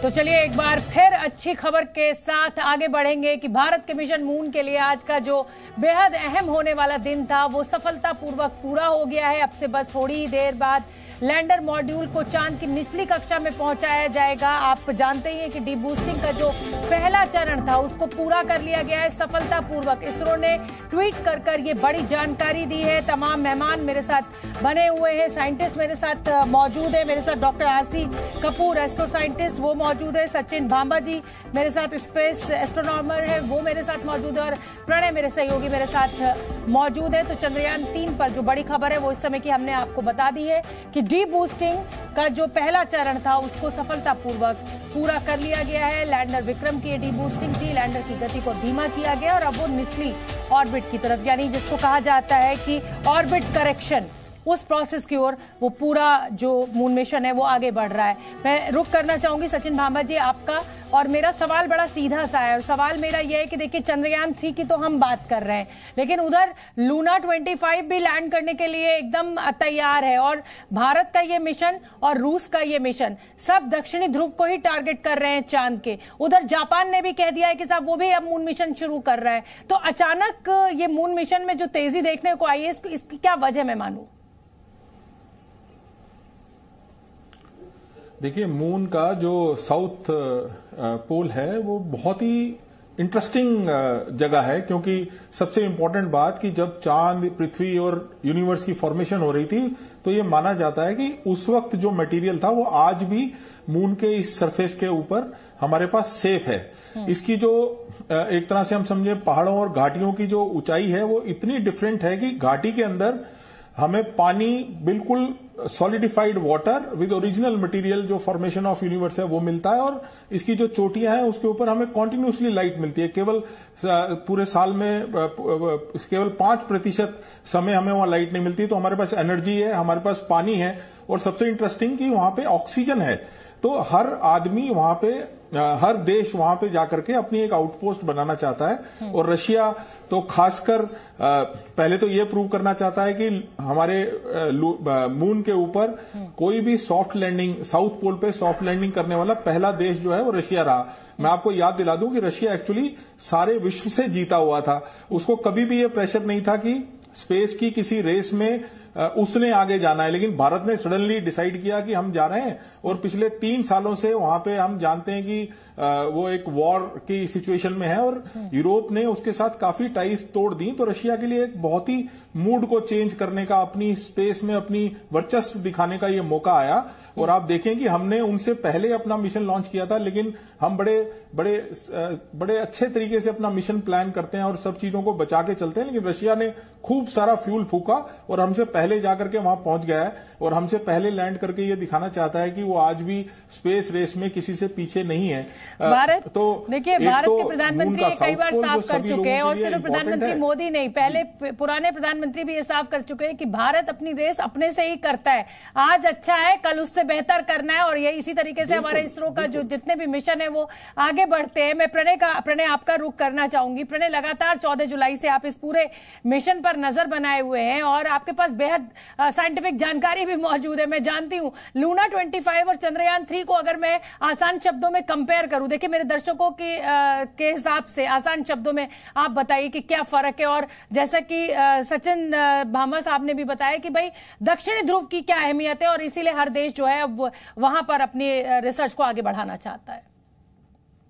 तो चलिए एक बार फिर अच्छी खबर के साथ आगे बढ़ेंगे कि भारत के मिशन मून के लिए आज का जो बेहद अहम होने वाला दिन था वो सफलतापूर्वक पूरा हो गया है। अब से बस थोड़ी ही देर बाद लैंडर मॉड्यूल को चांद की निचली कक्षा में पहुंचाया जाएगा। आप जानते ही हैं कि डीबूस्टिंग का जो पहला चरण था उसको पूरा कर लिया गया है सफलतापूर्वक। इसरो ने ट्वीट कर ये बड़ी जानकारी दी है। तमाम मेहमान मेरे साथ बने हुए हैं, साइंटिस्ट मेरे साथ मौजूद है। मेरे साथ doctor RC Kapoor astro scientist वो मौजूद है, सचिन भांबा जी मेरे साथ स्पेस एस्ट्रोनॉमर है वो मेरे साथ मौजूद है, और प्रणय मेरे सहयोगी मेरे साथ मौजूद है। तो चंद्रयान 3 पर जो बड़ी खबर है वो इस समय की हमने आपको बता दी है कि डीबूस्टिंग का जो पहला चरण था उसको सफलतापूर्वक पूरा कर लिया गया है। लैंडर विक्रम की डीबूस्टिंग थी, लैंडर की गति को धीमा किया गया और अब वो निचली ऑर्बिट की तरफ, यानी जिसको कहा जाता है कि ऑर्बिट करेक्शन, उस प्रोसेस की ओर वो पूरा जो मून मिशन है वो आगे बढ़ रहा है। मैं रुक करना चाहूंगी सचिन भांबा जी आपका, और मेरा सवाल बड़ा सीधा सा है। और सवाल मेरा यह है कि देखिए चंद्रयान 3 की तो हम बात कर रहे हैं, लेकिन उधर लूना 25 भी लैंड करने के लिए एकदम तैयार है, और भारत का ये मिशन और रूस का ये मिशन सब दक्षिणी ध्रुव को ही टारगेट कर रहे हैं चांद के। उधर जापान ने भी कह दिया है कि साहब वो भी अब मून मिशन शुरू कर रहा है। तो अचानक ये मून मिशन में जो तेजी देखने को आई है इसकी क्या वजह मैं मानूं? देखिए, मून का जो साउथ पोल है वो बहुत ही इंटरेस्टिंग जगह है, क्योंकि सबसे इंपॉर्टेंट बात कि जब चांद, पृथ्वी और यूनिवर्स की फॉर्मेशन हो रही थी तो ये माना जाता है कि उस वक्त जो मटेरियल था वो आज भी मून के इस सरफेस के ऊपर हमारे पास सेफ है। इसकी जो एक तरह से हम समझे पहाड़ों और घाटियों की जो ऊंचाई है वो इतनी डिफरेंट है कि घाटी के अंदर हमें पानी, बिल्कुल solidified water with original material जो फॉर्मेशन ऑफ यूनिवर्स है वो मिलता है, और इसकी जो चोटियां हैं उसके ऊपर हमें कॉन्टिन्यूसली लाइट मिलती है। केवल पूरे साल में केवल 5% समय हमें वहां लाइट नहीं मिलती। तो हमारे पास एनर्जी है, हमारे पास पानी है, और सबसे इंटरेस्टिंग कि वहां पे ऑक्सीजन है। तो हर आदमी वहां पे, हर देश वहां पे जाकर के अपनी एक आउटपोस्ट बनाना चाहता है। और रशिया तो खासकर पहले तो ये प्रूव करना चाहता है कि हमारे मून के ऊपर कोई भी सॉफ्ट लैंडिंग, साउथ पोल पे सॉफ्ट लैंडिंग करने वाला पहला देश जो है वो रशिया रहा। मैं आपको याद दिला दूं कि रशिया एक्चुअली सारे विश्व से जीता हुआ था। उसको कभी भी ये प्रेशर नहीं था कि स्पेस की किसी रेस में उसने आगे जाना है, लेकिन भारत ने सडनली डिसाइड किया कि हम जा रहे हैं। और पिछले 3 सालों से वहां पे हम जानते हैं कि वो एक वॉर की सिचुएशन में है, और यूरोप ने उसके साथ काफी टाइज तोड़ दी। तो रशिया के लिए एक बहुत ही मूड को चेंज करने का, अपनी स्पेस में अपनी वर्चस्व दिखाने का ये मौका आया। और आप देखें कि हमने उनसे पहले अपना मिशन लॉन्च किया था, लेकिन हम बड़े अच्छे तरीके से अपना मिशन प्लान करते हैं और सब चीजों को बचा के चलते हैं। लेकिन रशिया ने खूब सारा फ्यूल फूका और हमसे पहले जाकर के वहां पहुंच गया है, और हमसे पहले लैंड करके ये दिखाना चाहता है कि वो आज भी स्पेस रेस में किसी से पीछे नहीं है। भारत तो देखिए, भारत के प्रधानमंत्री कई बार साफ कर चुके हैं, और सिर्फ प्रधानमंत्री मोदी नहीं, पहले पुराने प्रधानमंत्री भी ये साफ कर चुके हैं कि भारत अपनी रेस अपने से ही करता है। आज अच्छा है, कल उससे बेहतर करना है, और ये इसी तरीके से हमारे इसरो का जो जितने भी मिशन है वो आगे बढ़ते हैं। मैं प्रणय आपका रुख करना चाहूंगी। प्रणय, लगातार 14 जुलाई से आप इस पूरे मिशन पर नजर बनाए हुए हैं और आपके पास बेहद साइंटिफिक जानकारी भी मौजूद है। मैं जानती हूं लूना 25 और चंद्रयान 3 को अगर मैं आसान शब्दों में कंपेयर करूं, देखिए मेरे दर्शकों के हिसाब से आसान शब्दों में आप बताइए कि क्या फर्क है। और जैसा कि सचिन भांबा साहब ने भी बताया कि भाई दक्षिणी ध्रुव की क्या अहमियत है, और इसीलिए हर देश जो है अब वहां पर अपनी रिसर्च को आगे बढ़ाना चाहता है।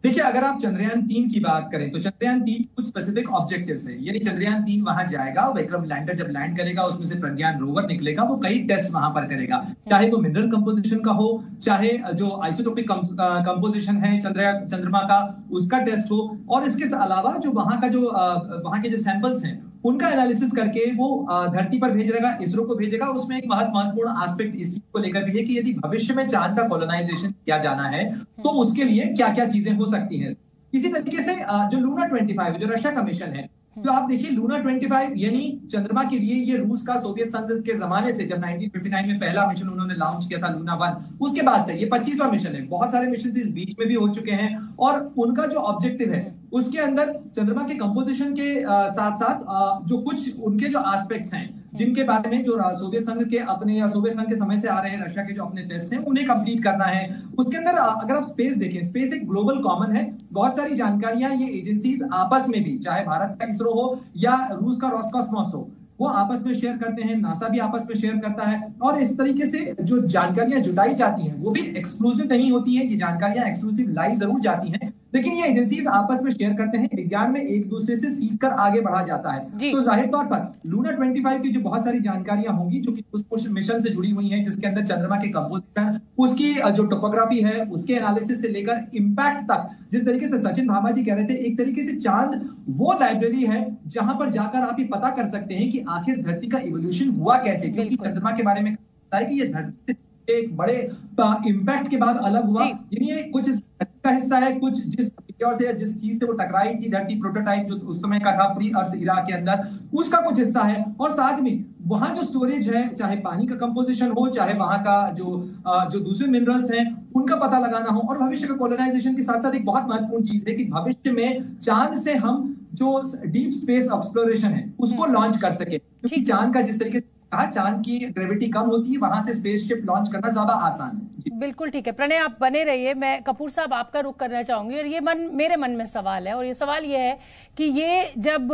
देखिए, अगर आप चंद्रयान 3 की बात करें तो चंद्रयान 3 कुछ स्पेसिफिक ऑब्जेक्टिव्स है। यानी चंद्रयान 3 वहां जाएगा, विक्रम लैंडर जब लैंड करेगा उसमें से प्रज्ञान रोवर निकलेगा, वो कई टेस्ट वहां पर करेगा, चाहे वो मिनरल कंपोजिशन का हो, चाहे जो आइसोटोपिक कंपोजिशन है चंद्रमा का उसका टेस्ट हो, और इसके अलावा जो वहां के जो सैंपल्स हैं उनका एनालिसिस करके वो धरती पर भेजेगा, इसरो को भेजेगा। उसमें एक बहुत महत्वपूर्ण एस्पेक्ट इस चीज को लेकर भी है कि यदि भविष्य में चांद का कॉलोनाइजेशन किया जाना है तो उसके लिए क्या क्या चीजें हो सकती हैं। इसी तरीके से जो लूना 25 जो रशिया का मिशन है, तो आप देखिए लूना 25 यानी चंद्रमा के लिए ये रूस का सोवियत संघ के जमाने से, जब 1959 में पहला मिशन उन्होंने लॉन्च किया था लूना 1, उसके बाद से ये 25वां मिशन है। बहुत सारे मिशन इस बीच में भी हो चुके हैं, और उनका जो ऑब्जेक्टिव है उसके अंदर चंद्रमा के कंपोजिशन के साथ साथ जो कुछ उनके जो एस्पेक्ट्स हैं जिनके बारे में जो सोवियत संघ के अपने या सोवियत संघ के समय से आ रहे हैं रशिया के जो अपने टेस्ट हैं उन्हें कंप्लीट करना है। उसके अंदर अगर आप स्पेस देखें, स्पेस एक ग्लोबल कॉमन है, बहुत सारी जानकारियां ये एजेंसीज आपस में भी, चाहे भारत का इसरो हो या रूस का रोसकॉस्मोस हो, वो आपस में शेयर करते हैं, नासा भी आपस में शेयर करता है। और इस तरीके से जो जानकारियां जुटाई जाती हैं वो भी एक्सक्लूसिव नहीं होती है, ये जानकारियां एक्सक्लूसिव लाई जरूर जाती हैं, लेकिन ये एजेंसीज आपस में शेयर करते हैं। विज्ञान में एक दूसरे से सीखकर आगे बढ़ा जाता है। तो जाहिर तौर पर लूना 25 की जो बहुत सारी जानकारियां होंगी जो कि उस मिशन से जुड़ी हुई हैं, जिसके अंदर चंद्रमा के कंपोजिशन, उसकी जो टोपोग्राफी है, उसके एनालिसिस से लेकर इंपैक्ट तक, जिस तरीके से सचिन भामा जी कह रहे थे, एक तरीके से चांद वो लाइब्रेरी है जहां पर जाकर आप ये पता कर सकते हैं कि आखिर धरती का इवोल्यूशन हुआ कैसे, क्योंकि चंद्रमा के बारे में है कि ये धरती से एक बड़े इंपैक्ट के बाद अलग हुआ, यानी ये कुछ इस का हिस्सा है, कुछ जिस से या जिस चीज से वो टकराई थी धरती, प्रोटोटाइप जो उस समय का था प्री अर्थ इरा के अंदर, उसका कुछ हिस्सा है। और साथ में वहां जो स्टोरेज है, चाहे पानी का कंपोजिशन हो, चाहे वहां का जो दूसरे मिनरल्स हैं उनका पता लगाना हो, और भविष्य का कोलोनाइजेशन के साथ साथ एक बहुत महत्वपूर्ण चीज है कि भविष्य में चांद से हम जो डीप स्पेस एक्सप्लोरेशन है उसको लॉन्च कर सके, क्योंकि चांद का जिस तरीके से कहा, चांद की ग्रेविटी कम होती है, वहां से स्पेसशिप लॉन्च करना ज्यादा आसान है। बिल्कुल ठीक है प्रणय, आप बने रहिए। मैं कपूर साहब आपका रुख करना चाहूंगी, और ये मेरे मन में सवाल है, और ये सवाल ये है कि ये जब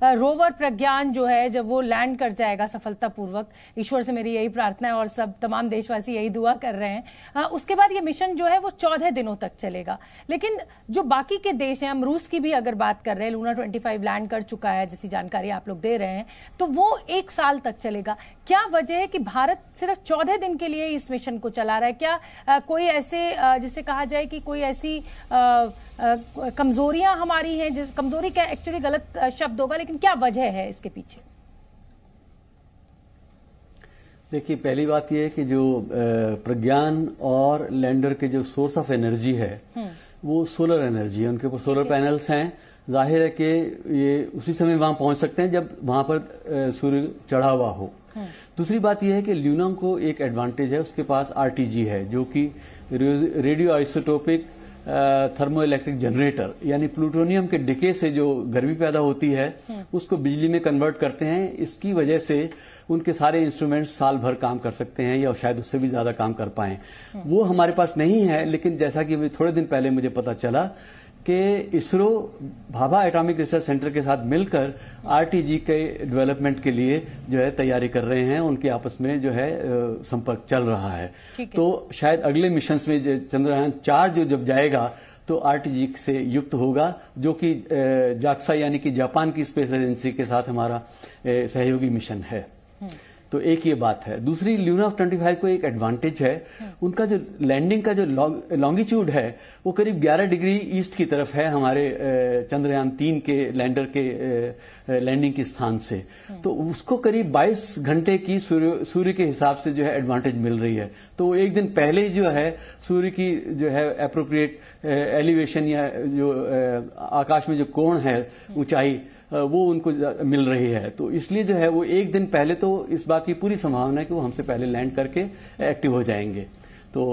रोवर प्रज्ञान जो है जब वो लैंड कर जाएगा सफलतापूर्वक, ईश्वर से मेरी यही प्रार्थना है और सब तमाम देशवासी यही दुआ कर रहे हैं, उसके बाद ये मिशन जो है वो 14 दिनों तक चलेगा। लेकिन जो बाकी के देश हैं, हम रूस की भी अगर बात कर रहे हैं, लूना 25 लैंड कर चुका है जैसी जानकारी आप लोग दे रहे हैं, तो वो 1 साल तक चलेगा। क्या वजह है कि भारत सिर्फ 14 दिन के लिए इस मिशन को चला रहा है? क्या कोई ऐसे जिसे कहा जाए कि कोई ऐसी कमजोरियां हमारी हैं, जिस कमजोरी का एक्चुअली गलत शब्द होगा, लेकिन क्या वजह है इसके पीछे? देखिए, पहली बात यह है कि जो प्रज्ञान और लैंडर के जो सोर्स ऑफ एनर्जी है वो सोलर एनर्जी है, उनके ऊपर सोलर पैनल्स हैं। जाहिर है कि ये उसी समय वहां पहुंच सकते हैं जब वहां पर सूर्य चढ़ा हुआ हो। दूसरी बात यह है कि ल्यूना को एक एडवांटेज है, उसके पास आरटीजी है जो कि radio isotopic thermo electric generator, यानी प्लूटोनियम के डिके से जो गर्मी पैदा होती है उसको बिजली में कन्वर्ट करते हैं। इसकी वजह से उनके सारे इंस्ट्रूमेंट्स साल भर काम कर सकते हैं या शायद उससे भी ज्यादा काम कर पाएं। वो हमारे पास नहीं है, लेकिन जैसा कि अभी थोड़े दिन पहले मुझे पता चला कि ISRO Bhabha atomic research centre के साथ मिलकर आरटीजी के डेवलपमेंट के लिए जो है तैयारी कर रहे हैं। उनके आपस में जो है संपर्क चल रहा है। तो शायद अगले मिशन में चंद्रयान 4 जो जब जाएगा तो आरटीजी से युक्त होगा, जो कि जाक्सा यानी कि जापान की स्पेस एजेंसी के साथ हमारा सहयोगी मिशन है। तो एक ये बात है। दूसरी, ल्यूना 25 को एक एडवांटेज है, उनका जो लैंडिंग का जो लॉन्गिट्यूड है वो करीब 11 डिग्री ईस्ट की तरफ है हमारे चंद्रयान 3 के लैंडर के लैंडिंग के स्थान से। तो उसको करीब 22 घंटे की सूर्य के हिसाब से जो है एडवांटेज मिल रही है। तो वो एक दिन पहले जो है सूर्य की जो है एप्रोप्रिएट एलिवेशन या जो आकाश में जो कोण है, ऊंचाई, वो उनको मिल रही है। तो इसलिए जो है वो एक दिन पहले तो इस बात की पूरी संभावना है कि वो हमसे पहले लैंड करके एक्टिव हो जाएंगे। तो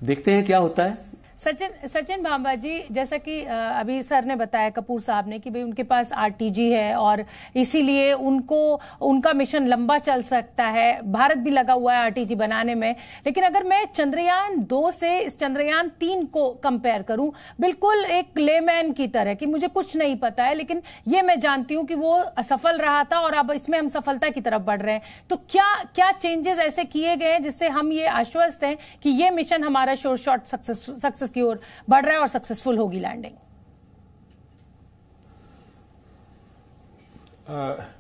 देखते हैं क्या होता है। सचिन भामा जी, जैसा कि अभी सर ने बताया, कपूर साहब ने, कि भाई उनके पास आरटीजी है और इसीलिए उनका मिशन लंबा चल सकता है। भारत भी लगा हुआ है आरटीजी बनाने में। लेकिन अगर मैं चंद्रयान 2 से इस चंद्रयान 3 को कंपेयर करूं, बिल्कुल एक लेमैन की तरह कि मुझे कुछ नहीं पता है, लेकिन ये मैं जानती हूं कि वो असफल रहा था और अब इसमें हम सफलता की तरफ बढ़ रहे हैं, तो क्या चेंजेस ऐसे किए गए हैं जिससे हम ये आश्वस्त हैं कि ये मिशन हमारा श्योर शॉट सक्सेस की ओर बढ़ रहा है और सक्सेसफुल होगी लैंडिंग?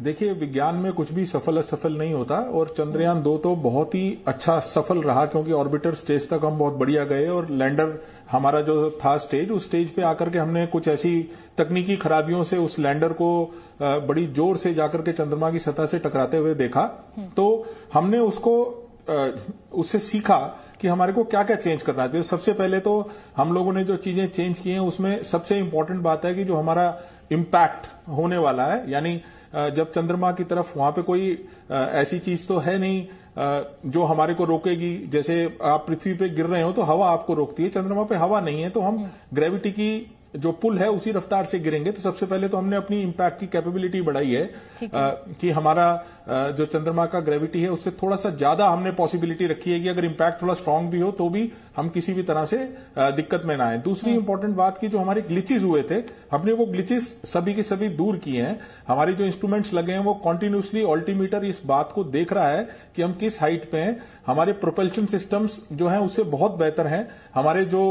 देखिए, विज्ञान में कुछ भी सफल असफल नहीं होता, और चंद्रयान 2 तो बहुत ही अच्छा सफल रहा, क्योंकि ऑर्बिटर स्टेज तक हम बहुत बढ़िया गए, और लैंडर हमारा जो था स्टेज, उस स्टेज पे आकर के हमने कुछ ऐसी तकनीकी खराबियों से उस लैंडर को बड़ी जोर से जाकर के चंद्रमा की सतह से टकराते हुए देखा। तो हमने उससे सीखा कि हमारे को क्या क्या चेंज करना है। तो सबसे पहले तो हम लोगों ने जो चीजें चेंज की हैं उसमें सबसे इंपॉर्टेंट बात है कि जो हमारा इम्पैक्ट होने वाला है, यानी जब चंद्रमा की तरफ, वहां पे कोई ऐसी चीज तो है नहीं जो हमारे को रोकेगी। जैसे आप पृथ्वी पे गिर रहे हो तो हवा आपको रोकती है, चंद्रमा पे हवा नहीं है, तो हम ग्रेविटी की जो पुल है उसी रफ्तार से गिरेंगे। तो सबसे पहले तो हमने अपनी इंपैक्ट की कैपेबिलिटी बढ़ाई है कि हमारा जो चंद्रमा का ग्रेविटी है उससे थोड़ा सा ज्यादा हमने पॉसिबिलिटी रखी है कि अगर इंपैक्ट थोड़ा स्ट्रांग भी हो तो भी हम किसी भी तरह से दिक्कत में ना आए। दूसरी इंपॉर्टेंट बात की जो हमारे ग्लिचेस हुए थे, हमने वो ग्लिचेस सभी के सभी दूर किए हैं। हमारे जो इंस्ट्रूमेंट्स लगे हैं वो कॉन्टिन्यूसली ऑल्टीमीटर इस बात को देख रहा है कि हम किस हाइट पे हैं। हमारे प्रोपल्शन सिस्टम्स जो हैं उससे बहुत बेहतर हैं। हमारे जो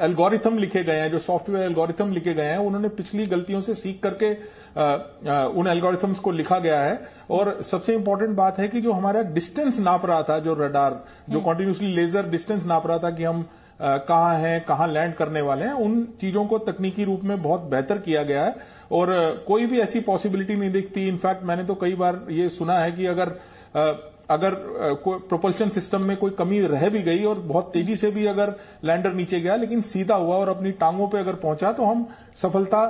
एल्गोरिथम लिखे गए हैं, जो सॉफ्टवेयर एल्गोरिथम लिखे गए हैं, उन्होंने पिछली गलतियों से सीख करके उन एल्गोरिथम्स को लिखा गया है। और सबसे इंपॉर्टेंट बात है कि जो हमारा डिस्टेंस नाप रहा था, जो रडार जो कॉन्टिन्यूसली लेजर डिस्टेंस नाप रहा था कि हम कहां हैं, कहां लैंड करने वाले हैं, उन चीजों को तकनीकी रूप में बहुत बेहतर किया गया है और कोई भी ऐसी पॉसिबिलिटी नहीं दिखती। इनफैक्ट मैंने तो कई बार ये सुना है कि अगर प्रोपल्शन सिस्टम में कोई कमी रह भी गई और बहुत तेजी से भी अगर लैंडर नीचे गया लेकिन सीधा हुआ और अपनी टांगों पे अगर पहुंचा तो हम सफलता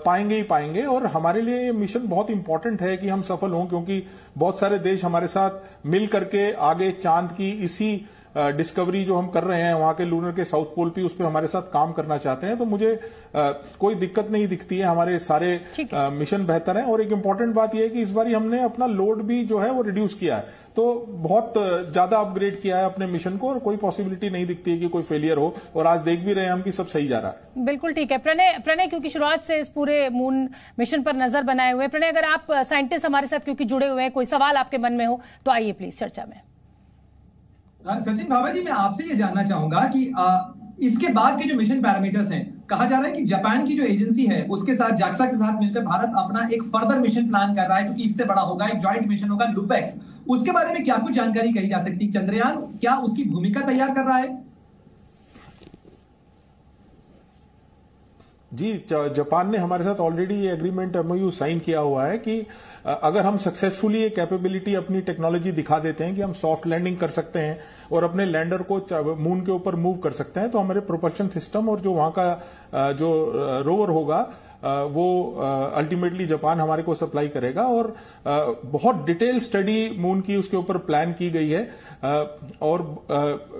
पाएंगे ही पाएंगे। और हमारे लिए ये मिशन बहुत इंपॉर्टेंट है कि हम सफल हों, क्योंकि बहुत सारे देश हमारे साथ मिल करके आगे चांद की इसी डिस्कवरी जो हम कर रहे हैं वहां के लूनर के साउथ पोल पे, उस पर हमारे साथ काम करना चाहते हैं। तो मुझे कोई दिक्कत नहीं दिखती है, हमारे सारे मिशन बेहतर हैं। और एक इंपॉर्टेंट बात यह है कि इस बार हमने अपना लोड भी जो है वो रिड्यूस किया है, तो बहुत ज्यादा अपग्रेड किया है अपने मिशन को और कोई पॉसिबिलिटी नहीं दिखती है कि कोई फेलियर हो। और आज देख भी रहे हैं हम कि सब सही जा रहा है। बिल्कुल ठीक है। प्रणय क्योंकि शुरुआत से इस पूरे मून मिशन पर नजर बनाए हुए, प्रणय अगर आप साइंटिस्ट हमारे साथ क्योंकि जुड़े हुए हैं, कोई सवाल आपके मन में हो तो आइए प्लीज चर्चा में। सचिन बाबा जी, मैं आपसे ये जानना चाहूंगा कि इसके बाद के जो मिशन पैरामीटर्स हैं, कहा जा रहा है कि जापान की जो एजेंसी है उसके साथ जाक्सा के साथ मिलकर भारत अपना एक फर्दर मिशन प्लान कर रहा है, क्योंकि इससे बड़ा होगा, एक जॉइंट मिशन होगा लुपेक्स। उसके बारे में क्या कुछ जानकारी कही जा सकती है? चंद्रयान क्या उसकी भूमिका तैयार कर रहा है? जी, जापान ने हमारे साथ ऑलरेडी ये एग्रीमेंट MOU साइन किया हुआ है कि अगर हम सक्सेसफुली ये कैपेबिलिटी अपनी टेक्नोलॉजी दिखा देते हैं कि हम सॉफ्ट लैंडिंग कर सकते हैं और अपने लैंडर को मून के ऊपर मूव कर सकते हैं, तो हमारे प्रोपल्शन सिस्टम और जो वहां का जो रोवर होगा वो अल्टीमेटली जापान हमारे को सप्लाई करेगा। और बहुत डिटेल स्टडी मून की उसके ऊपर प्लान की गई है। और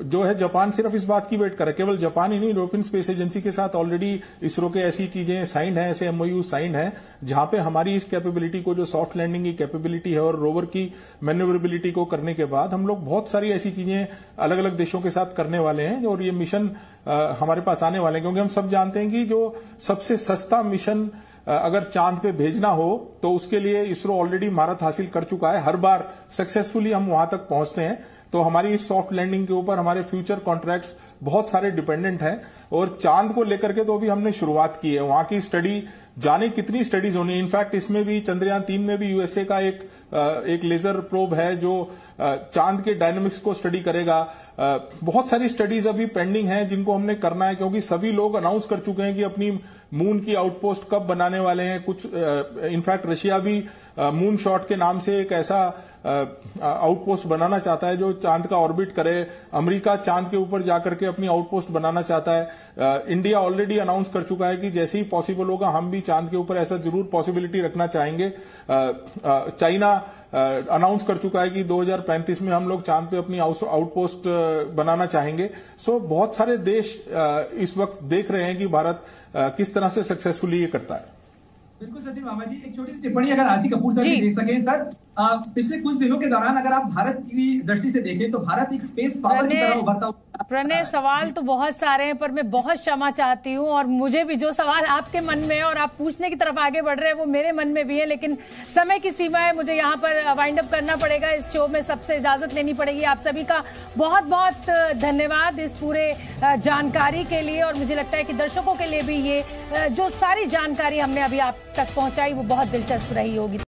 जो है जापान सिर्फ इस बात की वेट कर रहा है, केवल जापान ही नहीं, यूरोपियन स्पेस एजेंसी के साथ ऑलरेडी इसरो के ऐसी चीजें साइंड है, ऐसे MOU साइंड है जहां पे हमारी इस कैपेबिलिटी को, जो सॉफ्ट लैंडिंग की कैपेबिलिटी है और रोवर की मैन्यूवरेबिलिटी को करने के बाद हम लोग बहुत सारी ऐसी चीजें अलग अलग देशों के साथ करने वाले हैं और ये मिशन हमारे पास आने वाले हैं। क्योंकि हम सब जानते हैं कि जो सबसे सस्ता मिशन अगर चांद पे भेजना हो तो उसके लिए इसरो ऑलरेडी महारत हासिल कर चुका है। हर बार सक्सेसफुली हम वहां तक पहुंचते हैं। तो हमारी इस सॉफ्ट लैंडिंग के ऊपर हमारे फ्यूचर कॉन्ट्रैक्ट्स बहुत सारे डिपेंडेंट हैं। और चांद को लेकर के तो अभी हमने शुरुआत की है, वहां की स्टडी जाने कितनी स्टडीज होनी है। इनफैक्ट इसमें भी चंद्रयान 3 में भी USA का एक लेजर प्रोब है जो चांद के डायनामिक्स को स्टडी करेगा। बहुत सारी स्टडीज अभी पेंडिंग हैं जिनको हमने करना है, क्योंकि सभी लोग अनाउंस कर चुके हैं कि अपनी मून की आउटपोस्ट कब बनाने वाले हैं। कुछ इनफैक्ट रशिया भी मून शॉट के नाम से एक ऐसा आउटपोस्ट बनाना चाहता है जो चांद का ऑर्बिट करे। अमेरिका चांद के ऊपर जाकर के अपनी आउटपोस्ट बनाना चाहता है। इंडिया ऑलरेडी अनाउंस कर चुका है कि जैसे ही पॉसिबल होगा हम भी चांद के ऊपर ऐसा जरूर पॉसिबिलिटी रखना चाहेंगे। चाइना अनाउंस कर चुका है कि 2035 में हम लोग चांद पे अपनी आउटपोस्ट बनाना चाहेंगे। सो बहुत सारे देश इस वक्त देख रहे हैं कि भारत किस तरह से सक्सेसफुली ये करता है। बिल्कुल सचिन मामा जी, एक छोटी सी टिप्पणी अगर आरसी कपूर सर भी दे सकें। सर, पिछले कुछ दिनों के दौरान अगर आप भारत की दृष्टि से देखें तो भारत एक स्पेस पावर की तरह उभरता हुआ। प्रणय, सवाल तो बहुत सारे हैं पर मैं बहुत क्षमा चाहती हूँ और मुझे भी जो सवाल आपके मन में है और आप पूछने की तरफ आगे बढ़ रहे हैं वो मेरे मन में भी है, लेकिन समय की सीमा है, मुझे यहाँ पर वाइंड अप करना पड़ेगा। इस शो में सबसे इजाजत लेनी पड़ेगी। आप सभी का बहुत बहुत धन्यवाद इस पूरे जानकारी के लिए और मुझे लगता है कि दर्शकों के लिए भी ये जो सारी जानकारी हमने अभी आप तक पहुंचाई वो बहुत दिलचस्प रही होगी।